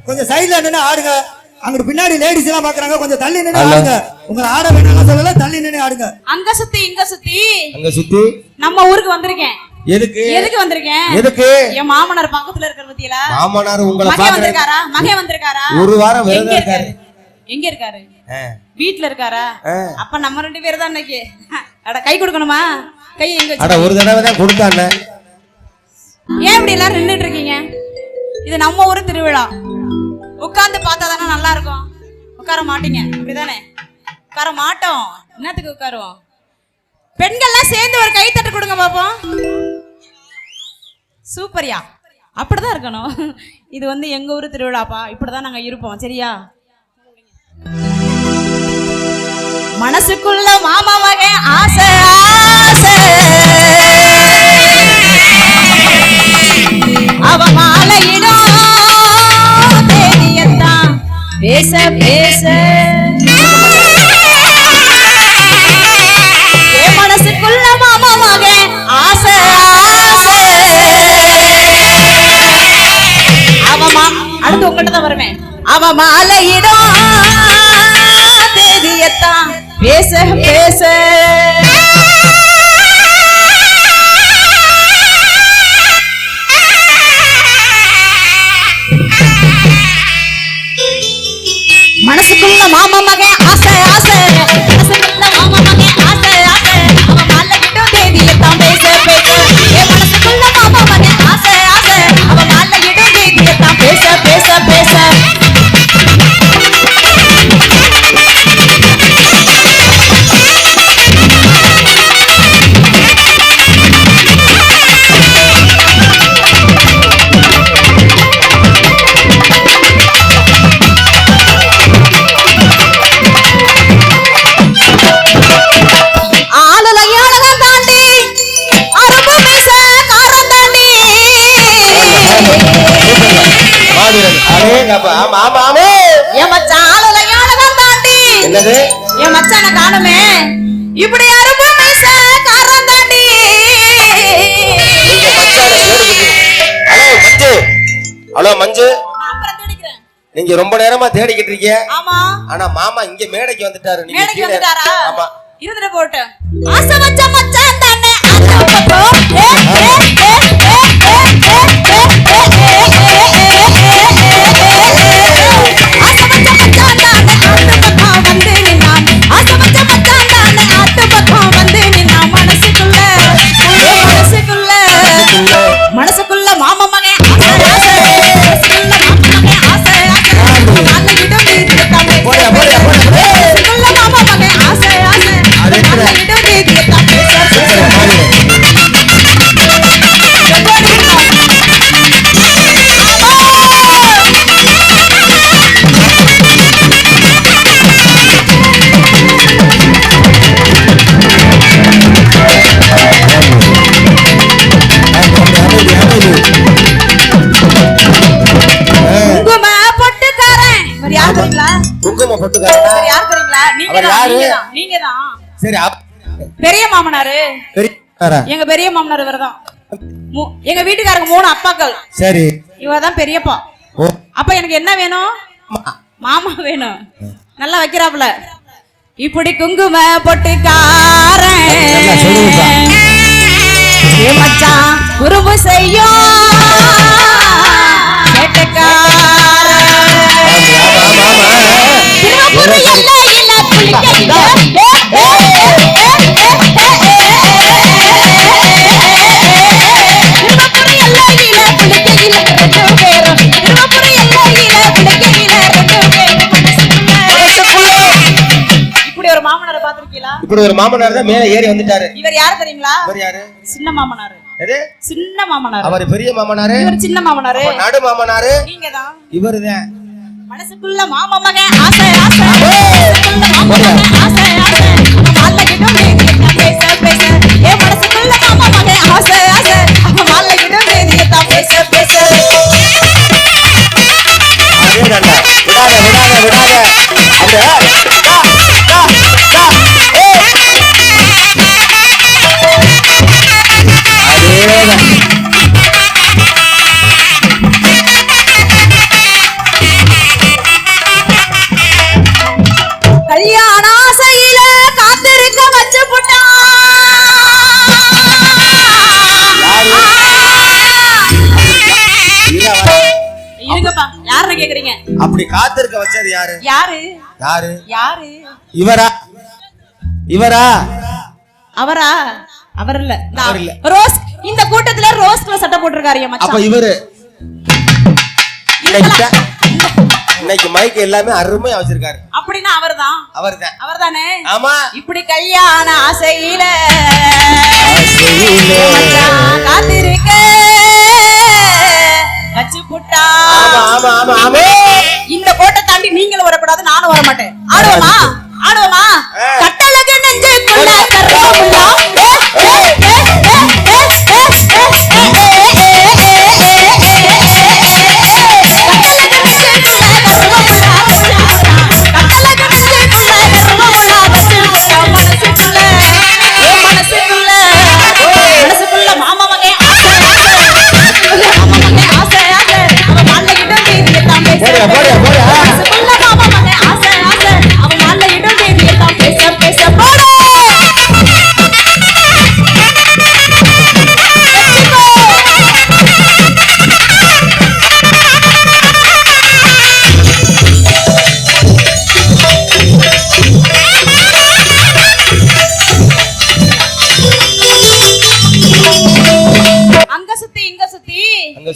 கொஞ்சம் சைடுல நின்னு ஆடுங்க. அங்க பின்னாடி லேடிஸ் எல்லாம் பாக்குறாங்க, கொஞ்சம் தள்ளி நின்னு ஆடுங்க. உங்களை ஆட வேணாம்னு சொல்லல, தள்ளி நின்னு ஆடுங்க. அங்க சுத்தி இங்க சுத்தி அங்க சுத்தி நம்ம ஊருக்கு வந்திருக்கேன். எதுக்கு வந்திருக்கேன்? எதுக்கு? என் மாமனார் பக்கத்துல இருக்கிற பத்தியல. மாமனார் உங்களை வந்திருக்காரா? மகன் வந்திருக்காரா? ஒரு வாரம் விரதம் இருக்காரு. எங்க இருக்காரு? வீட்ல இருக்காரா? அப்ப நம்ம ரெண்டு பேரும் தான் இன்னைக்கு. அட கை கொடுக்கணுமா? கை எங்க? அட ஒரு தடவை தான் கொடுத்தானே. ஏன் இப்படி எல்லாரும் நின்னுட்டு இருக்கீங்க? இது நம்ம ஊரு திருவிழா. உட்கார்ந்து பார்த்தா தானே நல்லா இருக்கும். உட்கார மாட்டீங்க அப்படிதானே? உட்கார மாட்டோம். என்னத்துக்கு உட்காருவோம்? பெண்கள்லாம் சேர்ந்து ஒரு கை தட்டு கொடுங்க பாப்போம். சூப்பர்யா, அப்படிதான் இருக்கணும். இது வந்து எங்க ஊரு திருவிழாப்பா, இப்படிதான் நாங்க இருப்போம். சரியா? மனசுக்குள்ள மாமா மகன் ஆசை ஆசை, அவ மாலையிடும் தேதியத்தான் பேச பேச, என் மனசுக்குள்ள மாமா மகன் ஆசை ஆசை, அடுத்து உங்கள்கிட்ட தான் வருவேன். அவ மாலையிடும் தேதியத்தான் பேச பேச, மனசுக்குள்ள மாமா மகன் ஆசை ஆசை, மனசுக்குள்ள மாமா மகன் ஆசை ஆசை, அவ மாலையிடும் தேதியத்தான் பேச பேச, என் மனசுக்குள்ள மாமா மகன் ஆசை ஆசை, அவ மாலையிடும் தேதியத்தான் பேச பேச பேச. என் மச்சான காணுமே, இப்படி அரும்பு மீச காரம் தாண்டி. ஹலோ மஞ்சு, நீங்க ரொம்ப நேரமா தேடிக்கிட்டு இருக்கீங்க. ஆமா. ஆனா மாமா இங்க மேடைக்கு வந்துட்டாரு. நீங்க மேடைக்கு வந்துட்டாரா? ஆமா. இருந்துட்டு போட்டு ஆசை வச்ச மச்சான் தானே ஆசைப்பட்டோ. மனசுக்குள்ள மாமா மகன் ஆசை ஆசை, ஆசை குங்கும பொட்டுக்காரனா? சரி, யார் தெரியுங்களா? நீங்க தான். சரி, பெரிய மாமனாரு. பெரிய எங்க பெரிய மாமனார் இவர்தான். எங்க வீட்டுக்காரங்க 3 அப்பாக்கள். சரி, இவதான் பெரியப்பா. அப்ப எனக்கு என்ன வேணும்? மாமா வேணும். நல்லா வைக்கிறாப்ல. இப்படி குங்கும பொட்டுக்காரன் மச்சான் குறும்பு செய்யும் இப்படி ஒரு மாமனார் தான் மேல ஏறி வந்துட்டாரு. இவர் யாரு தெரியுங்களா? இவர் யாரு? சின்ன மாமனாரு. எது? சின்ன மாமனாரு. அவர் பெரிய மாமனாரு, இவர் சின்ன மாமனாரு. நடு மாமனாரு நீங்க தான். இவர்தான். மனசுக்குள்ள மாமா மகன் ஆசை ஆசை, மாமா மகன் ஆசை ஆசை, மாலையிடும் தேதியத்தான் பேச பேச, என் மனசுக்குள்ள மாமா மகன் ஆசை ஆசை, மாலையிடும் தேதியத்தான் பேச பேச. விடாத விடாத விடாத யாருன்னு கேக்குறீங்க? அப்படி காத்திருக்க வச்சது யாரு? யாரு? யாரு? யாரு? இவரா? இவரா? அவரா? அவர் இல்ல. அவர் இல்ல. ரோஸ். இந்த கூட்டத்துல ரோஸ் கலர் சட்டை போட்டிருக்காரு என் மச்சான். அப்ப இவரு இன்னைக்கு மைக் எல்லாமே அருமையா வச்சிருக்காரு. அப்படின்னா அவர்தான். அவர்தான். அவர்தானே? ஆமா. இப்படி கல்யாண ஆசையில மச்சான் காத்திருக்க வச்சு புட்டா. ஆமா ஆமா ஆமா ஆமா. இந்த கோட்டை தாண்டி நீங்களும் வரக்கூடாது, நானும் வர மாட்டேன். ஆடுவோமா? ஆடுவோமா? கட்டழகு நெஞ்சுக்குள்ள கருப்புள்ளா.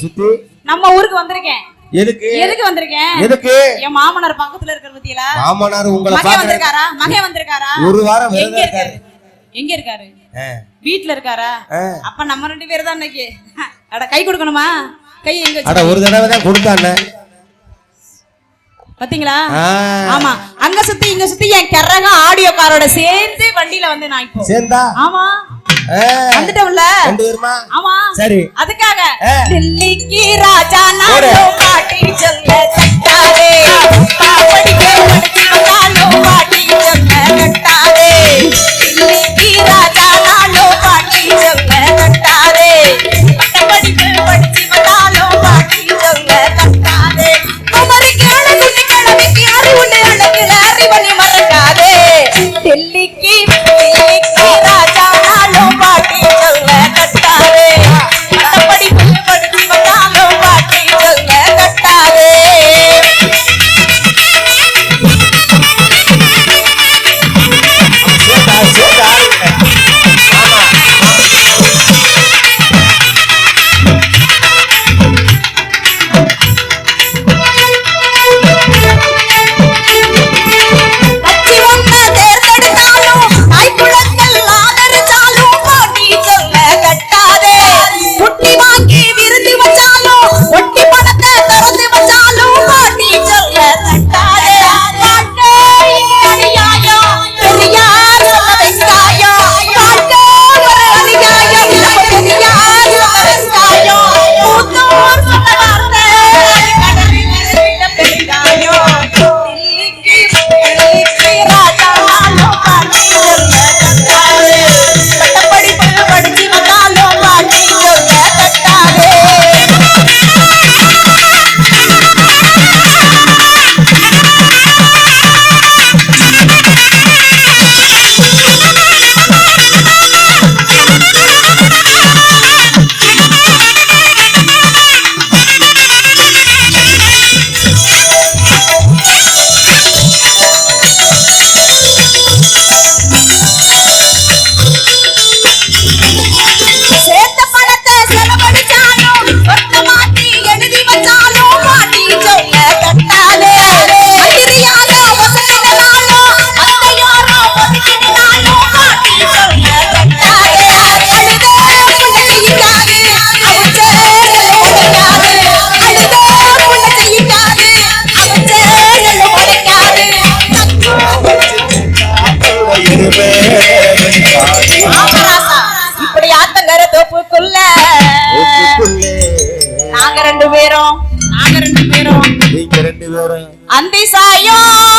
சுத்தி நம்ம ஊருக்கு வந்திருக்கேன். எதுக்கு? எதுக்கு வந்திருக்கேன்? எதுக்கு? என் மாமனார் பக்கத்துல இருக்கிற பத்தியில. மாமனார் உங்களை மகன் வந்திருக்காரா? மகன் வந்திருக்காரா? ஒரு வாரம் விரதம் இருக்காரு. எங்க இருக்காரு? வீட்ல இருக்காரா? அப்ப நம்ம ரெண்டு பேர் தான் இன்னைக்கு. அட கை கொடுக்கணுமா? கை எங்க? அட ஒரு தடவை தான் கொடுத்தானே. பாத்தீங்களா? ஆமா. அங்க சுத்தி இங்க சுத்தி என் கரக ஆடியோ காரோட சேர்ந்து வண்டியில வந்து நான் இப்போ சேர்ந்தா. ஆமா வந்துட்டோம்ல ரெண்டு பேருமா. ஆமா சரி. அதுக்காக டெல்லிக்கு ராஜா நானோ பாட்டி சொல்ல கட்டாதே, பாவடிக்கு படிச்சு வந்தாலோ பாட்டி சொல்ல கட்டாதே. டெல்லிக்கு ராஜா நானோ பாட்டி சொல்ல கட்டாதே, பட்டப்படிப்பு படிச்சு வந்தாலோ பாட்டி சொல்ல கட்டாதே. குமரிக்கு அழகுண்டு கிழமைக்கு அறிவுண்டு அழகுல அறிவனை மறக்காதே. டெல்லிக்கு ராஜா நானோ பாட்டி சொல்ல கட்டாதே, பட்டப்படிப்பு படிச்சு வந்தாலோ பாட்டி சொல்ல கட்டாதே. இப்படி ஆத்தங்கர தோப்புக்குள்ள நாங்க ரெண்டு பேரும் நீங்க ரெண்டு பேரும் அந்தி சாயம்